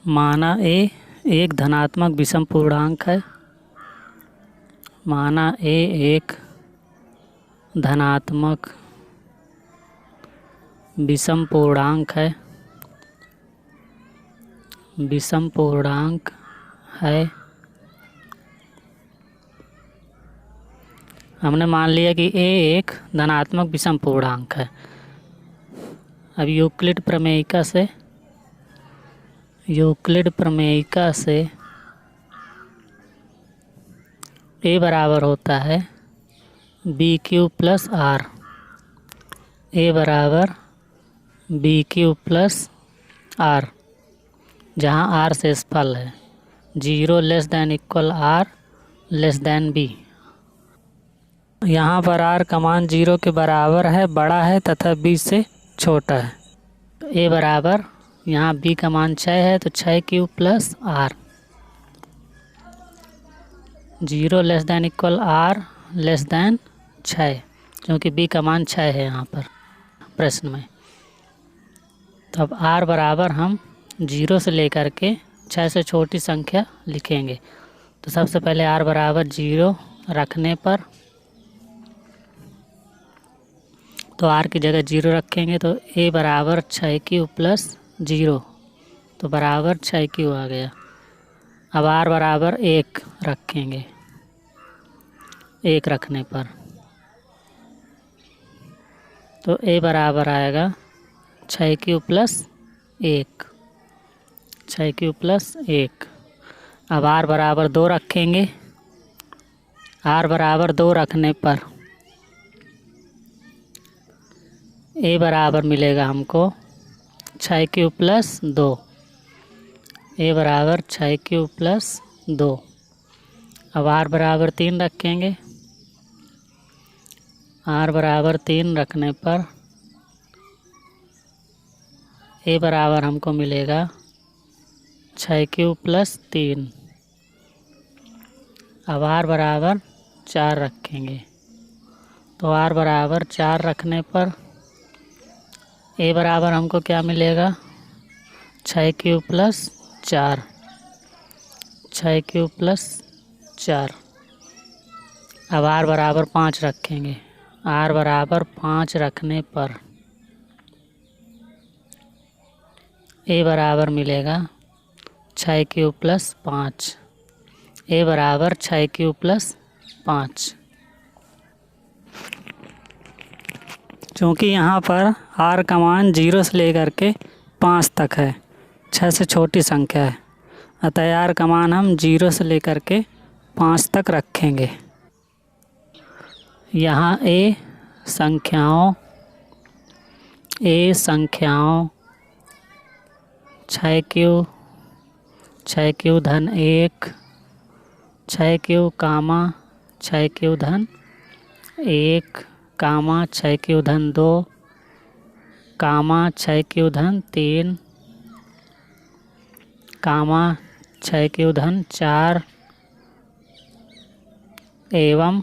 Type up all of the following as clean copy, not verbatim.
माना ए एक धनात्मक विषम पूर्णांक है। माना ए एक धनात्मक विषम पूर्णांक है। विषम पूर्णांक है। हमने मान लिया कि ए एक धनात्मक विषम पूर्णांक है। अब यूक्लिड प्रमेयिका से ए बराबर होता है b q plus r. A बराबर बी क्यू प्लस आर, जहाँ आर शेषफल है। 0 less than equal r less than b. यहाँ पर आर का मान 0 के बराबर है, बड़ा है तथा बी से छोटा है। तो ए बराबर यहाँ बी का मान 6 है तो 6 q plus r. 0 less than equal r less than 6, क्योंकि बी का मान 6 है यहाँ पर प्रश्न में। तो अब आर बराबर हम 0 से लेकर के 6 से छोटी संख्या लिखेंगे। तो सबसे पहले आर बराबर 0 रखने पर, तो आर की जगह 0 रखेंगे तो ए बराबर 6 क्यू प्लस 0, तो बराबर 6 क्यू आ गया। अब आर बराबर 1 रखेंगे। 1 रखने पर तो ए बराबर आएगा 6 क्यू प्लस 1, 6 क्यू प्लस 1। अब आर बराबर 2 रखेंगे। आर बराबर 2 रखने पर ए बराबर मिलेगा हमको 6 क्यू प्लस 2। ए बराबर 6 क्यू प्लस 2। अब आर बराबर 3 रखेंगे। आर बराबर 3 रखने पर ए बराबर हमको मिलेगा 6 क्यू प्लस 3। अब आर बराबर 4 रखेंगे। तो आर बराबर 4 रखने पर ए बराबर हमको क्या मिलेगा 6 क्यू प्लस 4। 6 q plus 4। अब आर बराबर 5 रखेंगे। आर बराबर 5 रखने पर ए बराबर मिलेगा 6 क्यू प्लस 5। ए बराबर 6 क्यू प्लस 5। चूँकि यहाँ पर आर का मान 0 से लेकर के 5 तक है, 6 से छोटी संख्या है, अतः आर का मान हम 0 से लेकर के 5 तक रखेंगे। यहाँ ए संख्याओं 6 क्यू धन 1, 6 क्यू कामा 6 क्यू धन 1 कामा 6 क्यू धन 2 कामा 6 क्यू धन 3 कामा 6 क्यू धन 4 एवं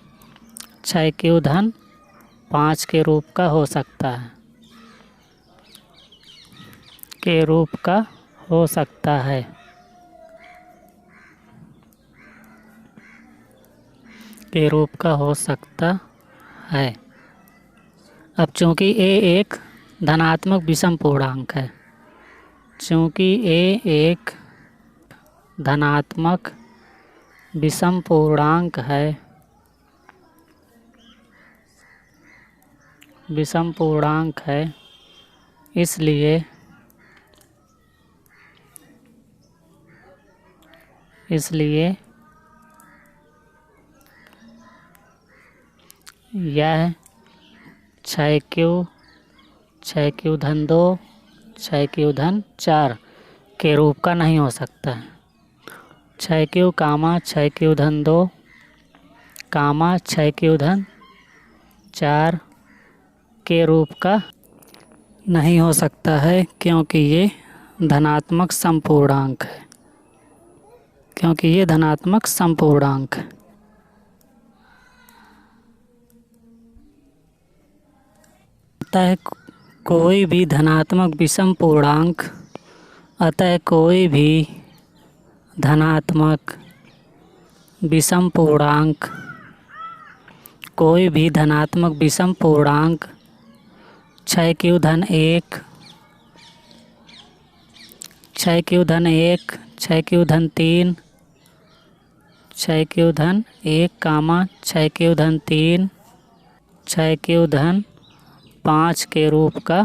6 क्यू धन 5 के रूप का हो सकता है। के रूप का हो सकता है। के रूप का हो सकता है। अब चूँकि ए एक धनात्मक विषम पूर्णांक है, चूँकि ए एक धनात्मक विषम पूर्णांक है, विषम पूर्णांक है, इसलिए यह 6 क्यू धन 2 6 क्यू धन 4 के रूप का नहीं हो सकता है। 6 क्यू कामा 6 क्यू धन 2 कामा 6 क्यू धन 4 के रूप का नहीं हो सकता है, क्योंकि ये धनात्मक समपूर्णांक है। क्योंकि ये धनात्मक समपूर्णांक है। है कोई भी धनात्मक विषम पूर्णांक अतः कोई भी धनात्मक विषम पूर्णांक क्षय क्यू धन एक, क्षय क्यू धन एक, क्षय क्यू धन तीन, क्षय क्यू धन एक कामा क्षय क्यू धन तीन, क्षय क्यू धन 5 के रूप का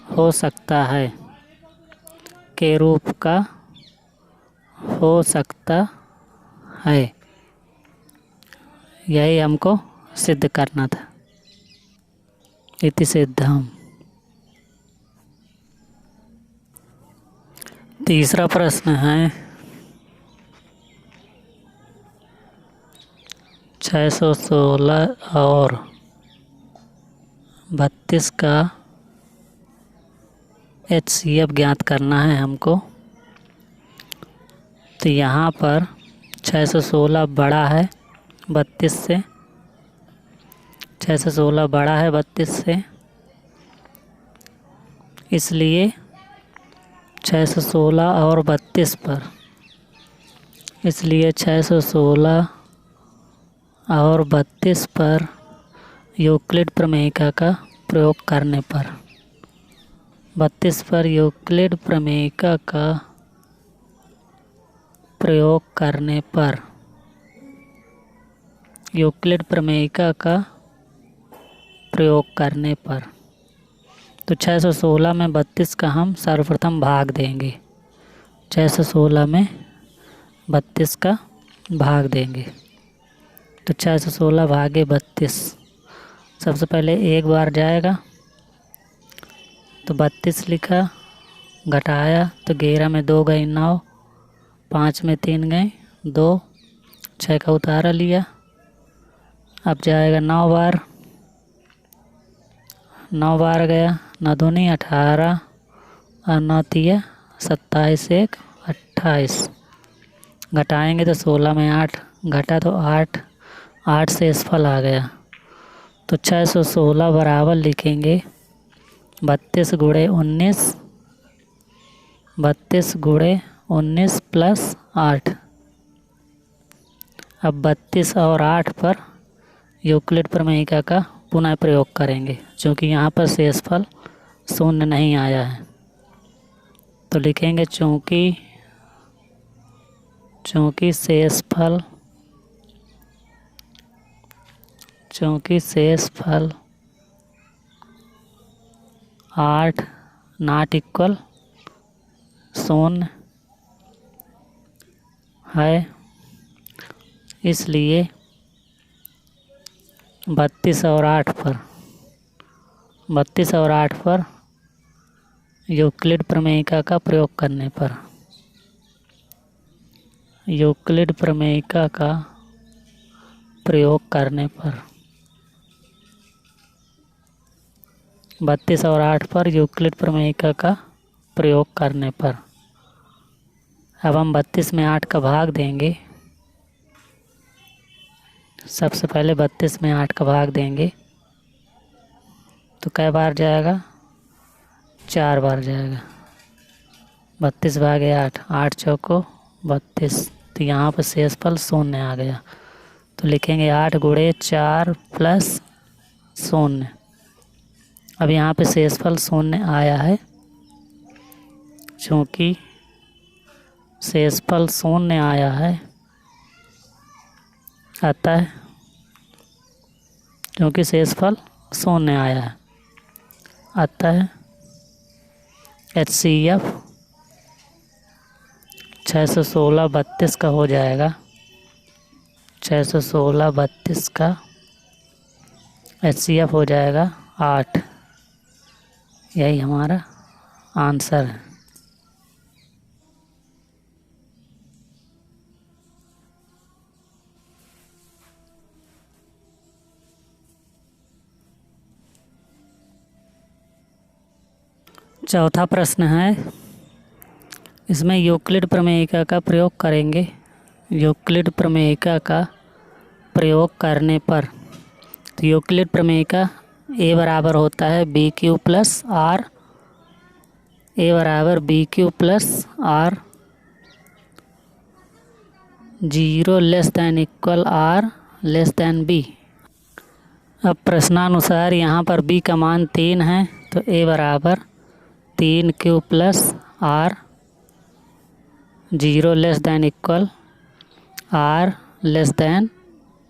हो सकता है, यही हमको सिद्ध करना था। इति सिद्धम। तीसरा प्रश्न है 616 और 32 का HCF ज्ञात करना है हमको। तो यहाँ पर 616 बड़ा है 32 से, 616 बड़ा है 32 से, इसलिए 616 और 32 पर, इसलिए 616 और 32 पर यूक्लिड प्रमेयिका का प्रयोग करने पर, 32 पर यूक्लिड प्रमेयिका का प्रयोग करने पर, यूक्लिड प्रमेयिका का प्रयोग करने पर, तो 616 में 32 का हम सर्वप्रथम भाग देंगे, 616 में 32 का भाग देंगे। तो 616 भागे 32, सबसे पहले एक बार जाएगा तो 32 लिखा, घटाया तो 11 में 2 गए 9, 5 में 3 गए 2, 6 का उतारा लिया। अब जाएगा 9 बार, 9 बार गया, 9 दूनी 18 और 9 तिया 27, 1 28, घटाएंगे तो 16 में 8, घटा तो 8, 8 से इसफल आ गया। तो 616 बराबर लिखेंगे 32 गुणे 19, 32 गुणे 19 प्लस 8। अब 32 और 8 पर यूक्लिड प्रमेयिका का पुनः प्रयोग करेंगे, क्योंकि यहाँ पर शेषफल शून्य नहीं आया है। तो लिखेंगे चूँकि शेषफल 8 नॉट इक्वल शून्य है, इसलिए 32 और 8 पर यूक्लिड प्रमेयिका का प्रयोग करने पर, यूक्लिड प्रमेयिका का प्रयोग करने पर, 32 और 8 पर यूक्लिड प्रमेयिका का प्रयोग करने पर। अब हम 32 में 8 का भाग देंगे, सबसे पहले 32 में 8 का भाग देंगे तो कै बार जाएगा, 4 बार जाएगा। 32 भागे 8, 8 चौको 32, तो यहाँ पर शेषफल शून्य आ गया। तो लिखेंगे 8 गुणे 4 प्लस शून्य। अब यहाँ पे शेषफल शून्य आया है, चूँकि शेषफल शून्य आया है, अतः क्योंकि शेषफल शून्य आया है, अतः HCF 616 32 का हो जाएगा, 616 32 का HCF हो जाएगा 8। यही हमारा आंसर है। चौथा प्रश्न है, इसमें यूक्लिड प्रमेयिका का प्रयोग करेंगे। यूक्लिड प्रमेयिका का प्रयोग करने पर, तो यूक्लिड प्रमेयिका A बराबर होता है BQ प्लस R ए बराबर b q plus r, 0 less than equal r less than b. अब प्रश्नानुसार यहाँ पर b का मान 3 है, तो a बराबर 3q plus r, 0 less than equal r less than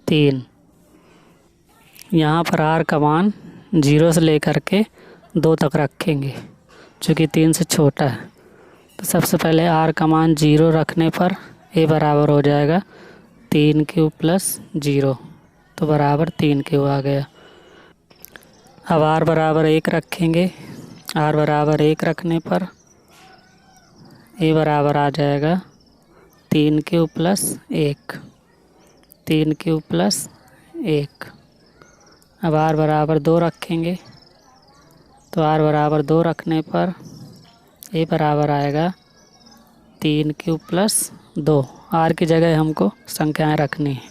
3। यहाँ पर r का मान 0 से लेकर के 2 तक रखेंगे, चूँकि 3 से छोटा है। तो सबसे पहले r का मान 0 रखने पर a बराबर हो जाएगा 3q प्लस 0, तो बराबर 3q आ गया। अब r बराबर 1 रखेंगे, r बराबर 1 रखने पर a बराबर आ जाएगा 3q प्लस 1, 3q प्लस 1। अब r बराबर 2 रखेंगे, तो r बराबर 2 रखने पर a बराबर आएगा 3q प्लस 2। r की जगह हमको संख्याएं रखनी है।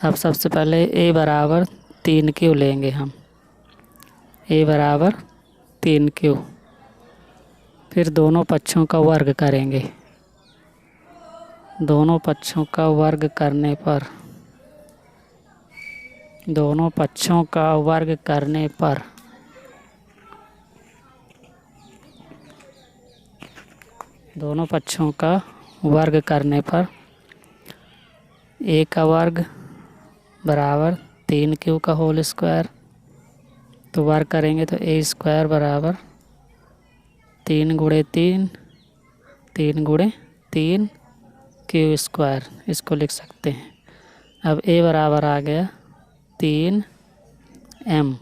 अब सबसे पहले a बराबर 3q लेंगे हम, a बराबर 3q, फिर दोनों पक्षों का वर्ग करेंगे। दोनों पक्षों का वर्ग करने पर दोनों पक्षों का वर्ग करने पर दोनों पक्षों का वर्ग करने पर a का वर्ग बराबर 3q का होल स्क्वायर, तो वर्ग करेंगे तो a स्क्वायर बराबर 3 गुणे 3, 3 गुणे 3 q स्क्वायर, इसको लिख सकते हैं। अब a बराबर आ गया 3m,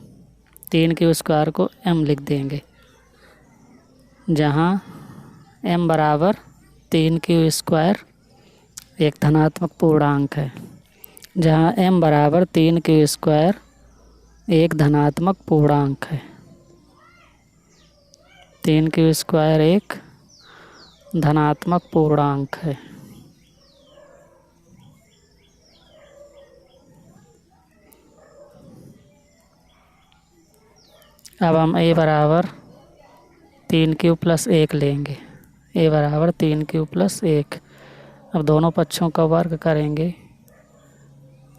3q स्क्वायर को m लिख देंगे, जहाँ m बराबर 3q स्क्वायर एक धनात्मक पूर्णांक है, जहाँ m बराबर 3q स्क्वायर एक धनात्मक पूर्णांक है। 3q स्क्वायर एक धनात्मक पूर्णांक है। अब हम a बराबर 3q प्लस 1 लेंगे, a बराबर 3q प्लस 1। अब दोनों पक्षों का वर्ग करेंगे।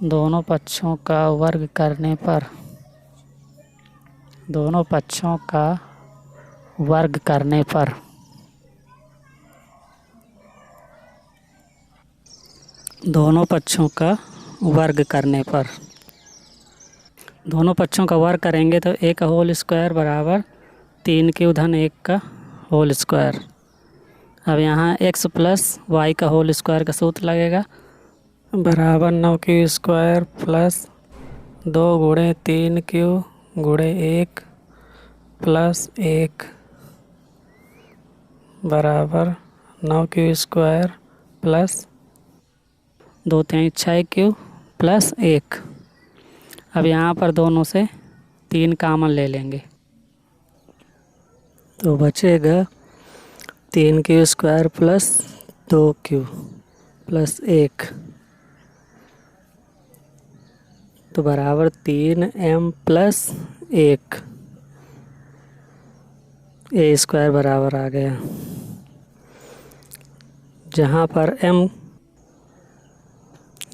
दोनों पक्षों का वर्ग करने पर दोनों पक्षों का वर्ग करने पर दोनों पक्षों का वर्ग करने पर दोनों पक्षों का वर्ग करेंगे तो a का होल स्क्वायर बराबर 3q धन 1 का होल स्क्वायर। अब यहाँ x प्लस वाई का होल स्क्वायर का सूत्र लगेगा, बराबर 9q स्क्वायर प्लस 2 गुणे 3q गुणे 1 प्लस 1 बराबर 9q square plus 2 3 6q plus 1। अब यहाँ पर दोनों से 3 कॉमन ले लेंगे, तो बचेगा 3q square plus 2q plus 1, तो बराबर 3m प्लस 1, a स्क्वायर बराबर आ गया,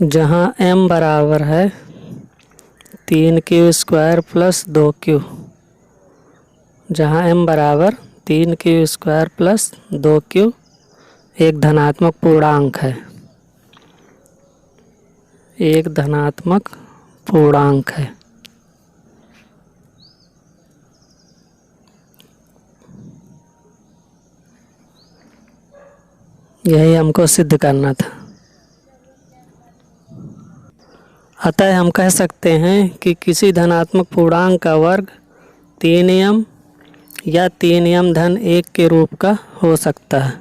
जहाँ m बराबर है 3q स्क्वायर प्लस 2q, जहाँ m बराबर 3q स्क्वायर प्लस 2q एक धनात्मक पूर्णांक है, एक धनात्मक पूर्णांक है। यही हमको सिद्ध करना था। अतः हम कह सकते हैं कि किसी धनात्मक पूर्णांक का वर्ग 3m या 3m धन 1 के रूप का हो सकता है।